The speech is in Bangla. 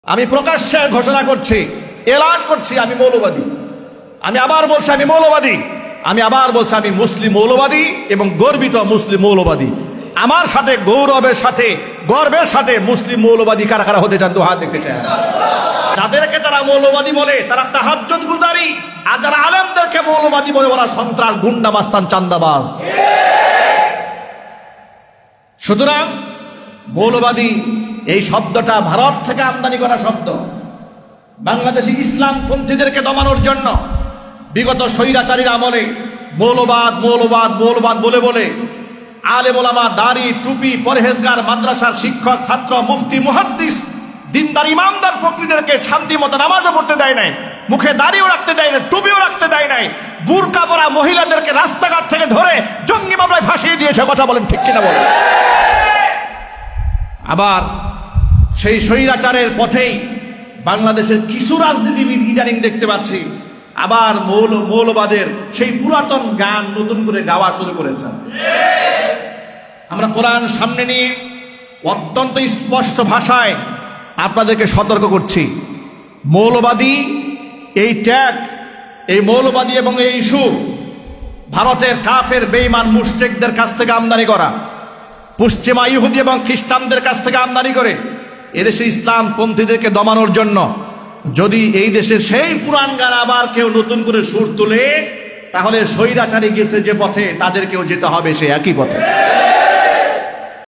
আমি প্রকাশ্যে ঘোষণা করছি, এলান করছি, আমি মৌলবাদী। আমি আবার বলছি আমি মৌলবাদী। আমি আবার বলছি আমি মুসলিম মৌলবাদী এবং গর্বিত মুসলিম মৌলবাদী। আমার সাথে গৌরবের সাথে গর্বের সাথে মুসলিম মৌলবাদী কারা কারা হতে চান? তো হাত দেখতে চায়। যাদেরকে তারা মৌলবাদী বলে তারা তাহাজ্জুদ গুজারি, আর যারা আলেমদেরকে মৌলবাদী বলে ওরা সন্ত্রাস, গুন্ডা, মাস্তান, চান্দাবাজ। সুতরাং মৌলবাদী এই শব্দটা ভারত থেকে আমদানি করা শব্দ। বাংলাদেশি ইসলামপন্থীদেরকে দমানোর জন্য বিগত স্বৈরাচারীর আমলে মৌলবাদ মৌলবাদ মৌলবাদ বলে বলে আলেম ওলামা, দাড়ি, টুপি, পরহেজগার, মাদ্রাসার শিক্ষক, ছাত্র, মুফতি, মুহাদ্দিস, দিনদার ইমামদার ফকরিদেরকে শান্তি মতো নামাজও পড়তে দেয় নাই, মুখে দাড়িও রাখতে দেয় নাই, টুপিও রাখতে দেয় নাই, বুরকা পরা মহিলাদেরকে রাস্তাঘাট থেকে ধরে জঙ্গি মামলায় ফাঁসিয়ে দিয়েছে। কথা বলেন ঠিক কিনা বলেন? আবার সেই স্বৈরাচারের পথেই বাংলাদেশের কিছু রাজনীতিবিদ ইদানিং দেখতে পাচ্ছি আবার মৌলবাদের সেই পুরাতন গান নতুন করে গাওয়া শুরু করেছে। আমরা কোরআন সামনে নিয়ে অত্যন্ত স্পষ্ট ভাষায় আপনাদেরকে সতর্ক করছি, মৌলবাদী এই ট্যাগ, এই মৌলবাদী এবং এই ইস্যু ভারতের কাফের বেঈমান মুশরিকদের কাছ থেকে আমদানি করা, পশ্চিমা ইহুদি এবং খ্রিস্টানদের কাছ থেকে আমদানি করে এদেশে ইসলামপন্থীদেরকে দমানোর জন্য যদি এই দেশে সেই পুরান গান আবার কেউ নতুন করে সুর তুলে, তাহলে স্বৈরাচারী গেছে যে পথে তাদেরকেও যেতে হবে সে একই পথে।